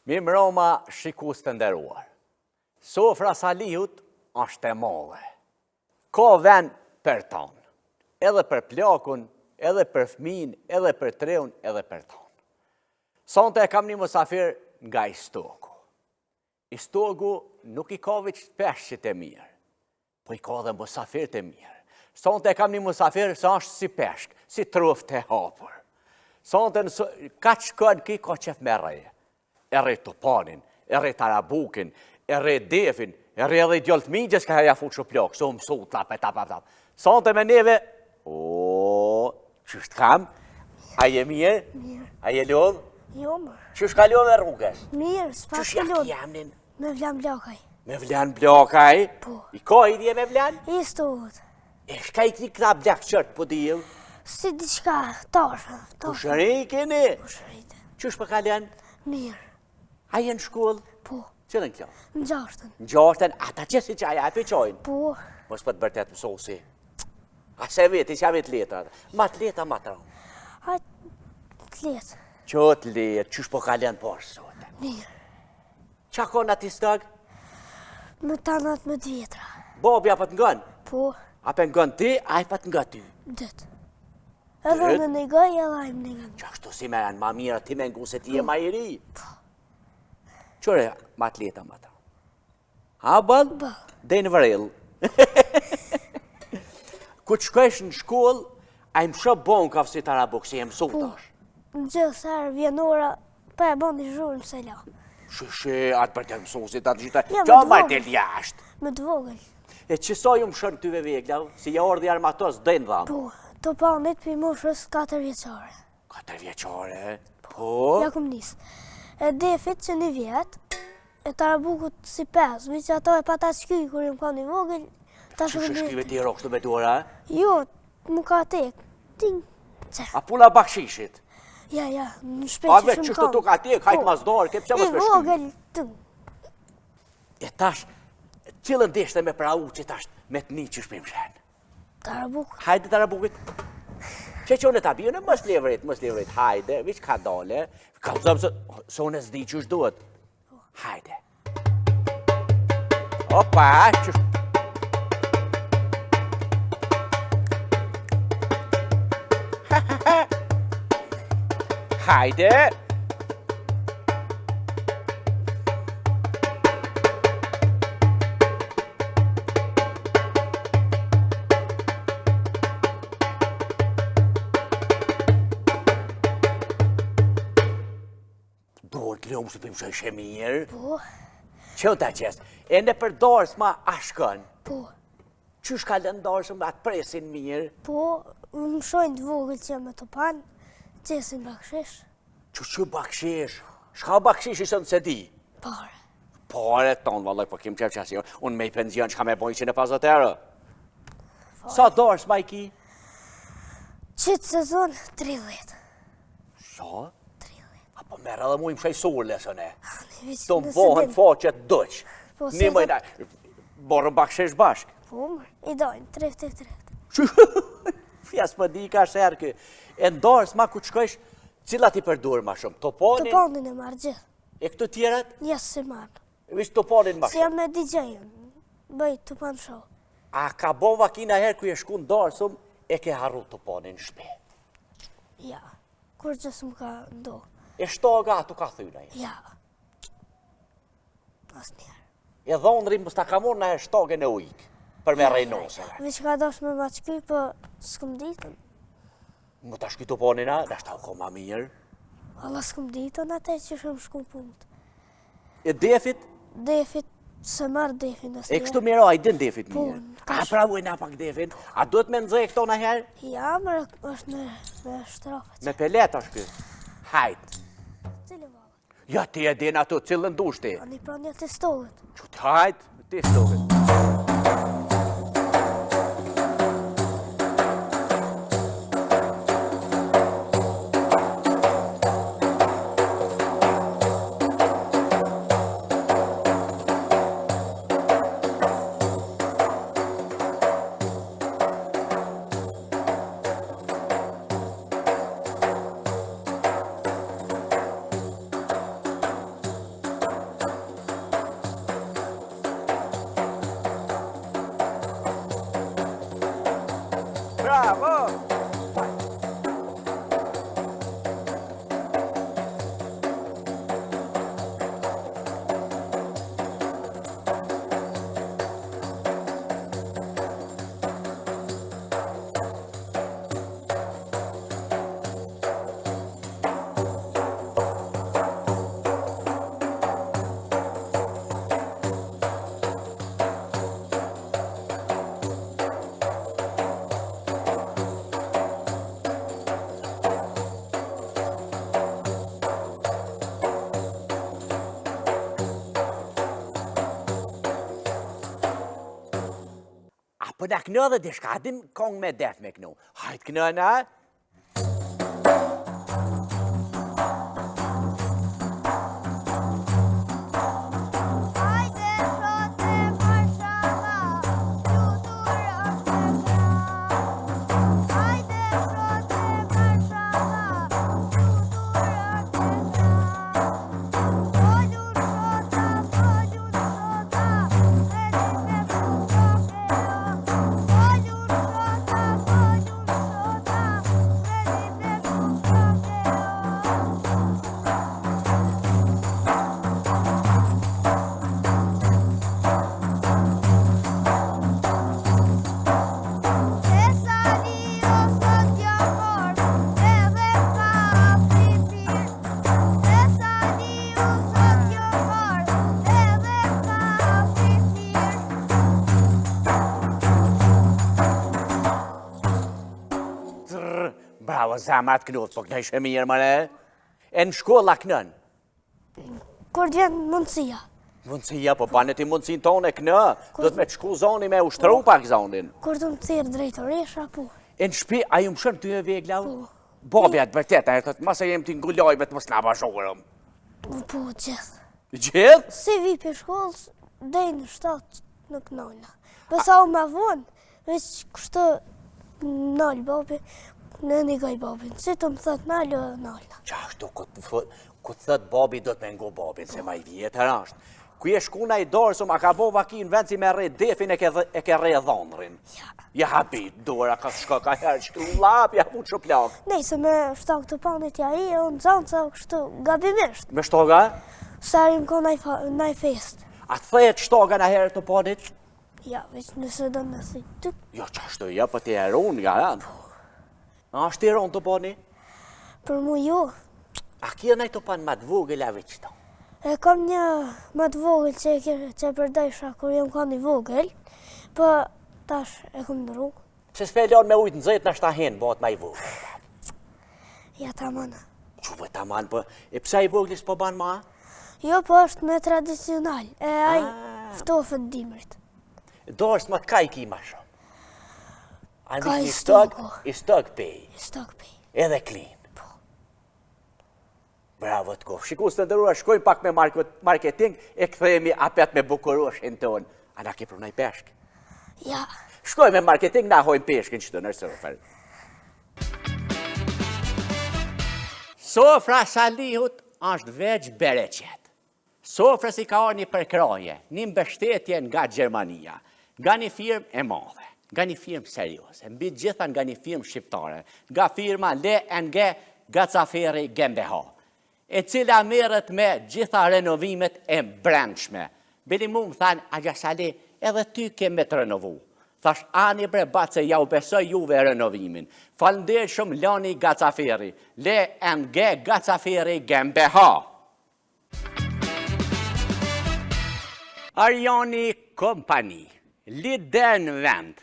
Mi mroma shikus të nderuar. Sofra Salihut është e madhe. Ka vend për tonë. Edhe për plakun, edhe për fëmin, edhe për treun, edhe për tonë. Sonte e kam një musafir nga Istoku. Istoku nuk i ka veç peshqit e mirë, po i ka dhe musafir të mirë. Sonte e kam një musafir se është si peshk, si truft e hapur. Sonte ka që kënë ki ka qef me reje. E rej tupanin, e rej tarabukin, e rej defin, e rej edhe i djolt migjes ka herja fuq shuplok, so mësu, tap. Sonte me neve, qështë kam? A je mirë? Mirë. A je lodh? Jo, më. Qështë ka lodh e rrugës? Mirë, s'pas Qështë të jak lodh. jamnin? Me vlan blokaj. Me vlan blokaj? Po. I ka i dje me vlan? I stohet. E shka i këti këta blak qërtë po dijem? Si diçka, tashë. Pushëri keni? Pushërite. Qështë për kaljan? Mirë. A jenë shkollë? Po. Qëllën kjo? Në gjashtën. Në gjashtën, ata që si qaja e pëqojnë? Po. Mos për të bërtet mësosi. A se veti, që a vetë letrat? Ma të leta, ma të rëmë. Hajtë të letë. Që të letë, qështë po kaljan poshë sote? Mirë. Qa kona ti stëg? Më tanat më dvjetra. Bobi a për të ngën? Po. A për ngën ti, a i për të ngën ty? Dëtë. Edhe në negoj, edhe ajmë negën. Qa kështu si me janë ma mira, ti me ngu se ti e ma i ri? Qëre, ma të leta, ma të rëmë. A bëll? Bëll. Dhe në vërel. Ku të shkojsh në shkollë, a i më shë bon kafë si tarabuk, si e mësu tash. Në gjithë sarë vjenora, pa e bon një zhurë mëse la. Shë, atë për të mësu si të atë gjitha, Ja, qa me ma dvogël. të ljashtë. Më të vogël. E qësa ju më shërë ty vegla, si ja orë dhe armatos, dëjnë dhamë. Po. Të panit për moshës 4 vjeqare. 4 vjeqare, po? Ja kum nisë. E defit që një vjetë, e tarabukut si 5, vi që ato e pata shky, kur jëm ka një vogël, ta Që shumë shkive ti rokështu me dora? Jo, më ka tek. Ting, që? A pula bakshishit? Ja, në A shpejt që vetë shumë qështu tu ka tek, hajtë mazdorë, ke pëse I mos me shky. vogël, ting. E tash, cilën deshte me prau që tash me të një që shpim shenë? Tarabukut. Hajde tarabukit. Që unë ta bjone, mos levrit, hajde, vish ka dole. Ka të zëmë se unë e zdi që është duhet. Hajde. Opa, që... Hajde. Dorë të lëmë së pëmë që ishe mirë. Po, Që të qesë, e në për dorës ma ashkën. po, Qysh ka lënë dorës më atë presin mirë? po, më shojnë të vogël që me të panë, qesin bakshish, Që bakshish? Shka bakshish isë në se di? pare. Pare tonë, vallaj, po kim qef qasi, unë me i penzion që ka me bojnë 150 euro. Sa dorës ma i ki? Qitë sezon, 30. Sa? 30. Apo merë edhe mu i më shaj surë lesën e. Të Të më bohën faqet dëq. Po, Një se mëjna, borën bakshish bashk. Po, i dojnë, 30. Fjas më di ka shërë kë. E ndarës ma ku të shkojsh, cilat i përdurë ma shumë? Të Toponin? panin e marrë gjithë, E këtu tjerat? jesë si marrë. Vish toponin ma Si shumë. jam me DJ-ën, bëj të panë show. A ka bo vakina herë ku je shku ndarësum, e ke harru toponin në shpe. Ja, kur gjësë më ka ndo. E shtoga atu ka thyna je. Ja. Pas njerë. E dhonëri më sta ka mor në herë shtogen e ujkë, për me rejnosëve. Vi që ka dosh me ma qky, për s'këm ditën. Më ta shky toponin a, dhe shta u ko ma mirë. Alla s'këm ditën atë që shumë shku punët. E defit, Defit, se marrë defin asë e kështu miro, a i din defit Po, mirë. A tash. pra ujna pak defin, a duhet me nëzëj këto në herë? Ja, mërë është në shtrafët. Me pelet është kë. Hajt. Cili valë? Ja ti e din ato cilën dush ti. A një pra një të stollet. Qut hajt, ti stoket. Bravo! Po na kënë dhe dishka, dim kong me def me kënu. Hajt kënë na. Bravo, zamrat knut, po kënë ishe mirë, mëre. E në shkolla kënën? Kur gjenë mundësia. Mundësia, po banë ti mundësin tonë e kënë. Do të me të shku zoni me ushtru pak zonin. Kur të më thirë drejtoresha, po. E në shpi, a ju më shënë ty e vegla? Bobi atë vërtet, a e thëtë, masa jem t'i ngulloj me të më snaba shurëm. Po, gjithë. Gjithë? Si vi për shkollës, dhej në 7 në kënolla. Pësa u ma vonë, veç kështë nëllë bobi, në një gaj bobin. Si të më thëtë nëllë, nëllë. Qashtu, ku të thëtë bobi, do të me ngu bobin, se ma i vjetër ashtë. Ku je shkuna i dorë, su ma ka bo vaki në vend si me rejt defin e ke rejt dhonërin. Ja habit, dora ka shko ka herë, që të lap, ja pu që plak. Nej, se me shtok të panit ja i, unë zanë sa kështu gabimisht. Me shtoga? Sarim ko naj fest. A të thejt shtoga në herë të panit? Ja, veç nëse do në si të... Jo, qashtu, ja, për ti eron, garan. A është eron të panit? Për mu jo. A kje nëjtë të panë ma të vogël a veç të? E kam një më të vogël që përdejsha kur jam ka një vogël, po tash e kom në rrugë. Pse s'pe lon me ujtë në zëjtë në shtahen, bëhet ma i vogël? Ja, ta manë. Quve ta manë, po, e pse i vogëlis po banë ma? Jo, po është me tradicional, e aj ftofët dimrit. Dorës ma të ka i ki ma shumë. Ka i i stëk pej. I stok pej. Edhe klin. Bravo të kohë. Shikus të ndërruar, shkojmë pak me marketing, e këthejemi apet me bukuroshin tonë. A na ke prunaj peshk? Ja. Shkojmë me marketing, na hojmë peshkin që të nërësërfer. Sofra Salihut është veç bereqet. Sofra si ka orë një përkroje, një mbështetje nga Gjermania, nga një firmë e madhe, nga një firmë seriose, mbi gjitha nga një firmë shqiptare, nga firma LNG Gacaferi GmbH, e cila merret me gjitha renovimet e brendshme. Bili mu më thanë, Agja Sali, edhe ty kemë të renovu. Thash, ani bre batë se ja u besoj juve renovimin. Falënderoj shumë Lani Gacaferi, LNG Gacaferi GmbH. Arjani Kompani, lider në vend,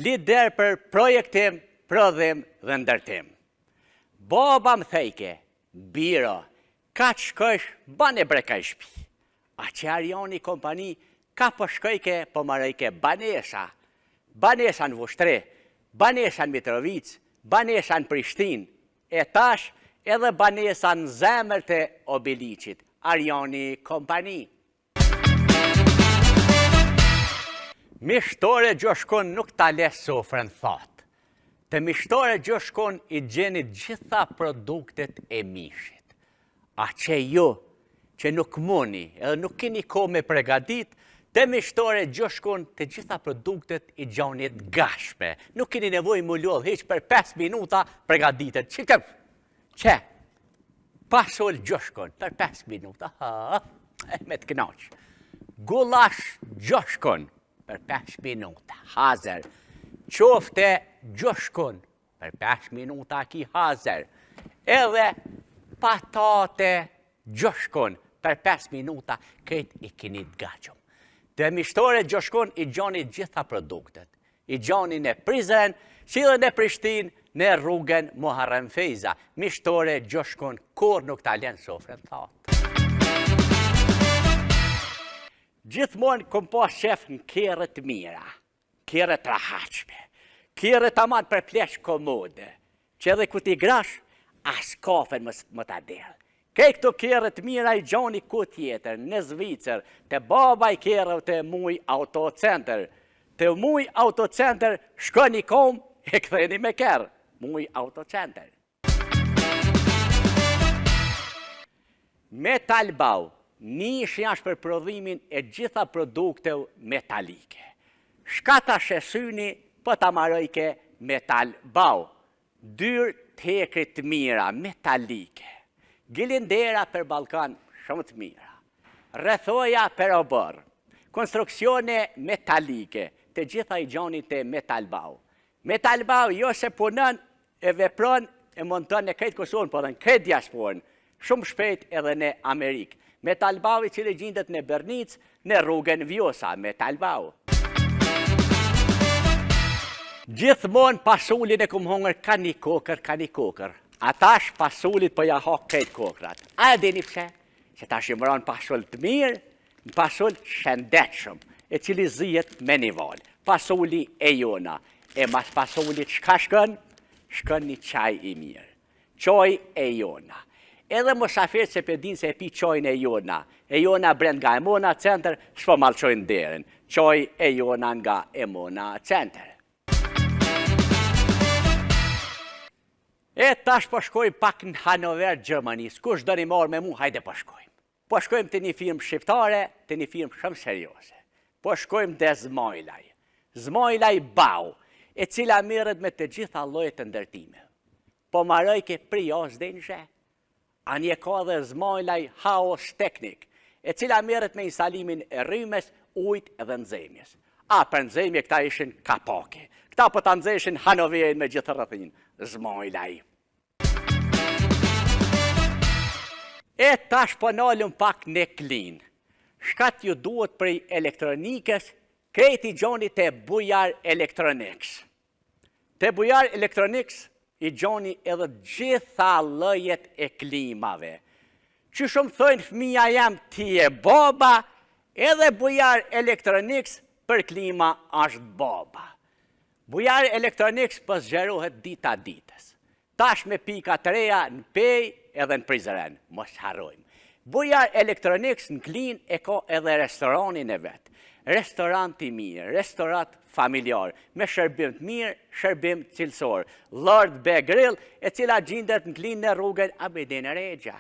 lider për projektim, prodhim dhe ndërtim. Baba më thejke, biro, ka të shkësh, bane bre ka i shpi. A që Arjani Kompani, ka për shkëjke, po marëjke banesa. Banesa në Vushtre, banesa në Mitrovic, banesa në Prishtin, e tash edhe banesa në zemër të Obilicit. Arjani Kompani. Mishtore Gjoshkon nuk ta le sofrën thot. Të mishtore Gjoshkon i gjenit gjitha produktet e mishit. A që ju, që nuk muni, edhe nuk keni ko me pregadit, Të mishtore Gjoshkun të gjitha produktet i gjonit gashme. Nuk keni nevoj më lodh heq për 5 minuta përgatitet. Që? Pasol Gjoshkun për 5 minuta. Me të knaq. Gulash Gjoshkun për 5 minuta. Hazer. Qofte Gjoshkun për 5 minuta ki hazer. Edhe patate Gjoshkun për 5 minuta këtë i keni të gachum. Të mishtore Gjoshkun i gjoni gjitha produktet. I gjoni në Prizren, si dhe në Prishtin, në rrugën Muharrem Fejza. Mishtore Gjoshkun, kur nuk ta len sofrën thatë. Gjithmonë kom pas shef në kjerët mira, kjerët rahatshme, kjerët aman për plesh komode, që edhe ku ti grash, as kafen më ta delë. Kej këto kjerët mira i gjoni ku tjetër, në Zvicër, të baba i kjerëv të muj autocenter. Të muj autocenter, shko një kom, e këtheni me kjerë. Muj autocenter. Metalbau, nish jash për prodhimin e gjitha produktev metalike. Shkata shesyni, për ta marojke Metalbau. Dyrë tekrit mira, metalike. Gilindera për Balkan, shumë të mira. Rrethoja për obër. Konstruksione metalike, të gjitha i gjoni të Metalbau. Metalbau jo se punën e vepron e monton në krejt Kosovën, por në krejt diasporën, shumë shpejt edhe në Amerikë. Metalbau i cili gjindet në Bernic, në rrugën Vjosa, Metalbau. Gjithmonë pasullin e kum hongër ka një kokër. Atash pasullit për ja hok krejt kokrat. A e dini pse? Që tash i mëron pasull të mirë, në pasull shëndetshëm, e cili zihet me një val. Pasulli e jona. E mas pasullit shka shkën? Shkën një qaj i mirë. Qoj e jona. Edhe mosafirët se përdin se e pi qojnë e jona. E jona brend nga Emona Center, shpo malqojnë derën. Qoj e jona nga Emona Center. E tash po shkojmë pak në Hanover, Gjermanis. Kush do një marrë me mu, hajde po shkojmë. Po shkojmë të një firmë shqiptare, të një firmë shumë seriose. Po shkojmë dhe Zmojlaj. Zmojlaj Bau, e cila merret me të gjitha llojet të ndërtime. Po marrojke pri jos dhe në zhe. Anje ka dhe Zmojlaj Haos Teknik, e cila merret me instalimin e rrymes, ujt edhe nxemjes. A, për nxemje këta ishin kapake. Këta po të nxeshin Hanoverin me gjithë rrëthin. Zmojlaj. E tash po nalëm pak në klin. Shkat ju duhet prej elektronikës, krejt i gjoni të Bujar Electronics. Të Bujar Electronics i gjoni edhe gjitha llojet e klimave. Që shumë thojnë fëmija jam ti e baba, edhe Bujar Electronics për klima është baba. Bujar Electronics për zgjerohet dita ditës. Tash me pika të reja në Pej edhe në Prizren, mos harrojmë. Bujar Electronics në klin e ka edhe restoranin e vetë. Restorant i mirë, restorant familjar, me shërbim të mirë, shërbim cilësor. Lord Be Grill, e cila gjindet në klin në rrugën Abedin Regja.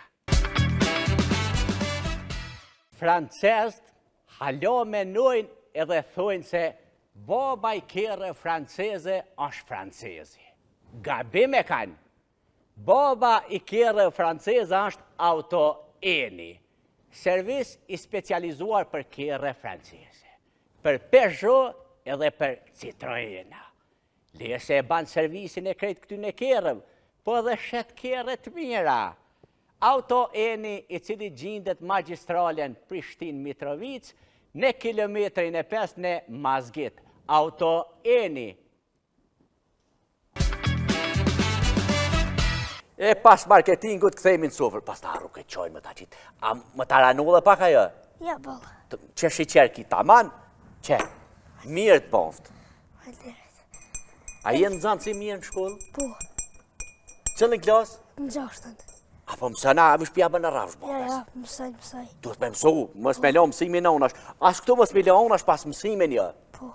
Francezët halo menojnë edhe thojnë se baba i kjerë franceze është francezi. Gabim e kanë. Baba i kjerë franceze është auto-eni. Servis i specializuar për kjerë franceze. Për Peugeot edhe për Citroena. Lese e banë servisin e krejt këty në kjerëv, po edhe shet kjerë të mira. Auto-eni i cili gjindet magistralen Prishtin-Mitrovic në kilometrin e 5 në Mazgit. Auto-eni. E pas marketingut këthejmë në sofër, pas të arru këtë qojnë më të qitë. A më të aranullë pak ajo? Ja, bolla. Që shi qërë ki taman? Që? Mirë të boftë. A jenë nëzanë si mirë në shkollë? Po. Cëllën klasë? Në 6. Apo mësëna, a vëshpja bë në rafsh, bofës? Ja, mësaj. Duhet me mësu, mës me lo mësimin në unash. As këtu mës me lo unash pas mësimin jo? Po.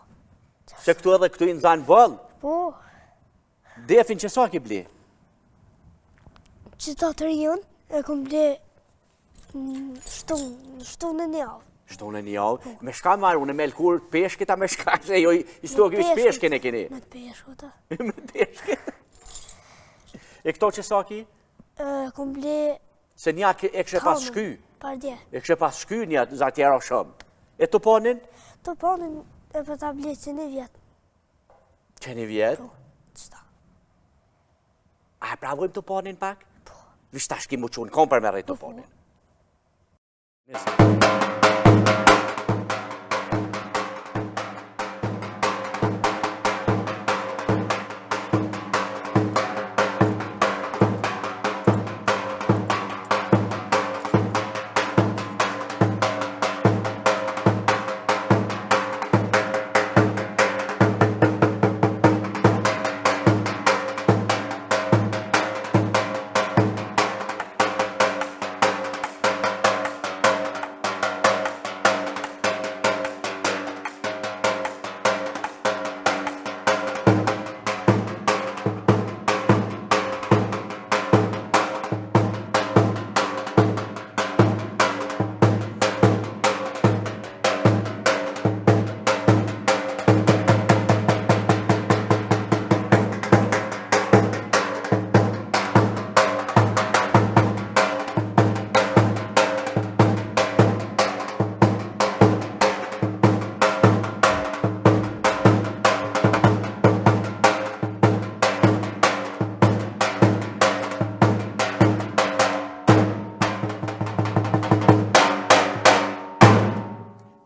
Se këtu edhe këtu i nëzanë bëllë? Po. Defin që sa ki bli? Qëta të rion, e kom ble shtu në një avë. Shtonë një javë. Me shka marrë, unë me lkur peshkita me shka, se jo i stoki vishë peshkin e keni. Me të peshkut, Me peshkit. E këto që sa ki? Komple... Se nja e kështë pas shky. Pardje. E kështë pas shky një za tjera shumë. E të ponin? Të ponin e për tablet që një vjetë. Që një vjetë? Qëta. A e pravojmë të ponin pak? Po. Vish tash ki mu qunë, kom për me rejtë të ponin.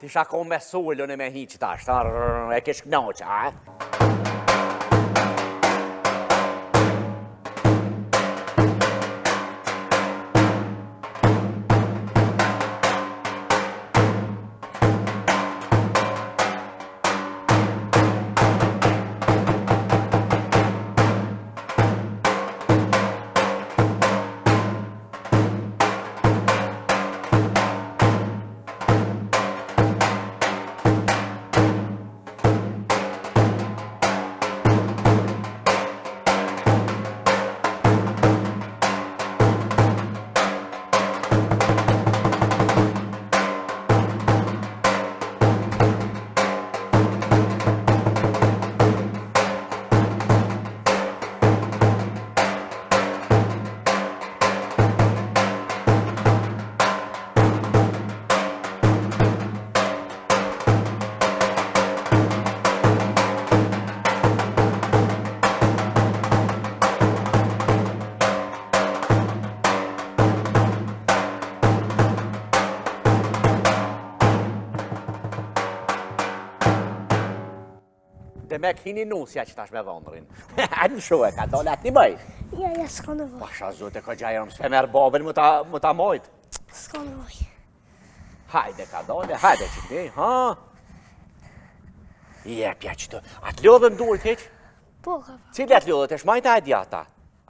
Tisha kom me solën e me hiqë tash, e kish knoqa, Dhe me kini nusja që tash me dhondrin. A në shuhe, ka dole atë një bëj? Ja, s'ka nevoj. Pasha zote, ka gjajerëm, s'pe merë babin mu ta mojt. S'ka nevoj. Hajde, ka dole, hajde që këni, ha? Jepja që të, atë lodhën duhet heq? Po, ka pa. Cili atë lodhët, e shmajta e djata?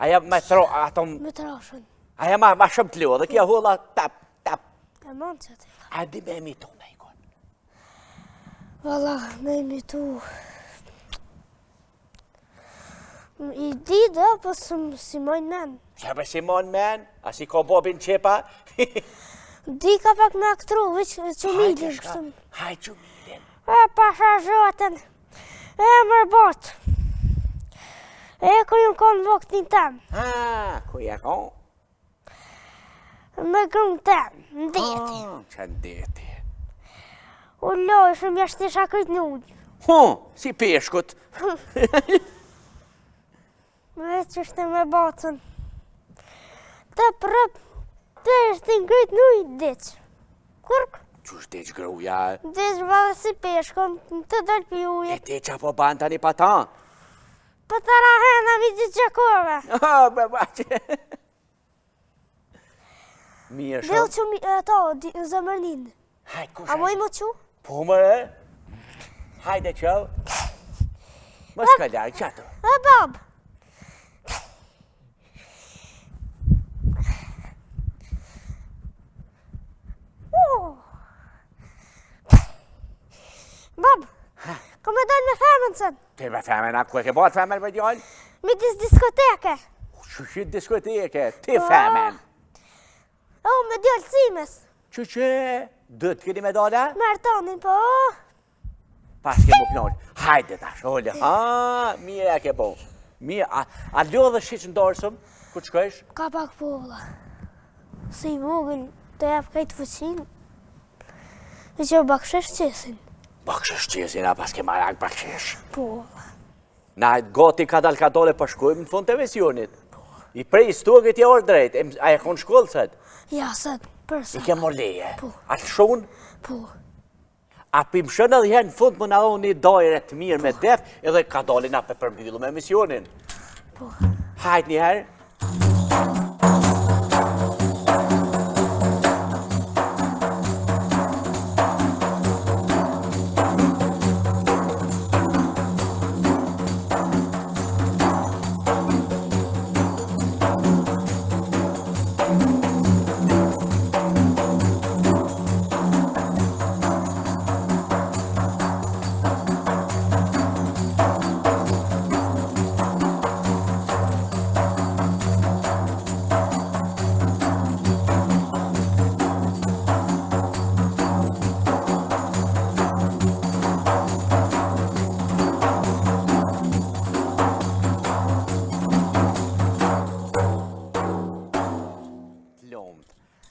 Aja me tro, atom... Me trashën. Aja ma shumë të lodhë, kja hulla tap, tap. E mund që të. A di me emitu me i konë? Valla, me emitu... I di dhe, po si mojnë men. Që me si mon men? A si ko bobin qepa? Di ka pak me aktru, veç qumilin. Haj qumilin. E pasha zhotën. E mërbot. E ku ju konë voktin tem. Ha, ku je konë? Me grunë tem, në deti. Që në deti. U lojë, shumë jashtë isha këtë në ujë. Si peshkut. Me që është me batën. Të prëp, të është në këtë në ujë, deqë. Kërk? Që është deqë gruja? Deqë vallë si peshkën, të dëllë për ujë. E te që po banë tani pa ta? Po të rahena mi gjithë gjekove. Beba që... Mirë shumë. Dhe që mi ato, zëmërnin. Hajde, ku A moj më që? Po mërë. Hajde që. Më s'ka ljarë, që ato? E babë. Babë, ka me dalë me femën sënë. Te me femën, a ku e ke batë femën me djallë? Me diskoteke. Që diskoteke, ti femën. O, me djallë cimes. Që? Dë të keni medale? Martonin, po. Pas ke mu knoq. Hajde tash, ole. Mirë e ke bo. Mirë, a lodhe shiq në dorësëm, ku të shkojsh? Ka pak po, valla. Si i vogël, të jap kajtë fëqin. E që bakshesh qesin. Bakshesh qesin, a pas ke marak bakshesh. Po, valla. Na goti ka dole për shkojmë në fund të emisionit. I prej stugit e orë drejt, a e konë shkollë sët? Ja, sët, përsa. I ke morleje? Po. A të shonë? Po. A pimshën edhe herë në fund më në dhonë një dojre të mirë me def, edhe ka dole na për përmbyllu me emisionin. Po. Hajt një herë.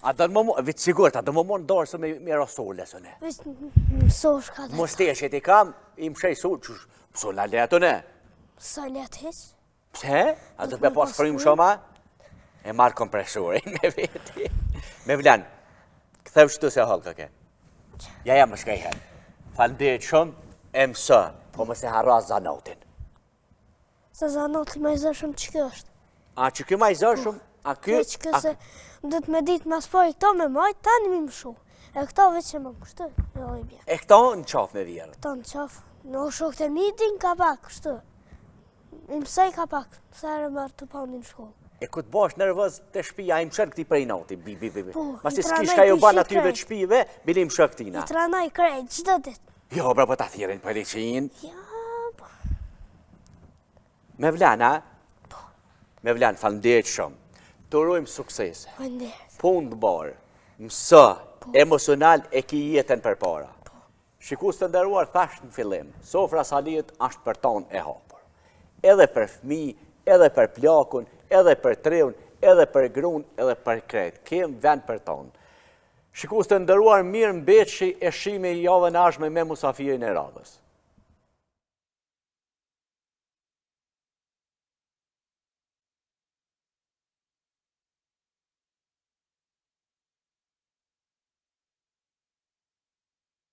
A do në më mund, vitë sigurt, a do më mund dorë së me rosole, së ne. Vishë mësosh ka dhe. Mosteshit i kam, i më shej su, që mëso la leto ne. Sa let heq? Pse? A do të me pas frim shoma? E marë kompresorin me veti. Me vlan, këthev shtu se halka ke. Ja më shkaj hen. Falnderit shumë, e mësë, po më se harra zanotin. Sa zanotin ma i zërshëm që kjo është. A që kjo ma i zërshëm? A kjo? Që kjo se dhe të me ditë mas po i këto me majtë, tani mi më shumë. E këto veç që më kështu, e oj bjerë. E këto në qafë me vjerë? Këto në qafë, në shok të mitin ka pak kështu. I mësej ka pak, sa e marë të panin shkollë. E këtë bosh nervëz të shpia, i më shën këti prej noti, bi. Po, Masi i s'ki tranaj shka jo të ban ishit atyve të shpive, bili më shën këtina. I tranaj krejt, qdo dit. Jo, bra, po ta thirin për liqin. Ja, po. Me vlan, a? Me vlan, falnderit shumë. Të urojmë suksese. Falnderit. Punë të barë, mësë, emocional e ki jetën për para. Shikus të ndëruar thasht në fillim, sofra Salijut është për tonë e hapur. Edhe për fmi, edhe për plakun, edhe për treun, edhe për grun, edhe për kret. Kem vend për tonë. Shikus të ndëruar mirë mbeqi e shimi javën ashme me musafirin e radhës.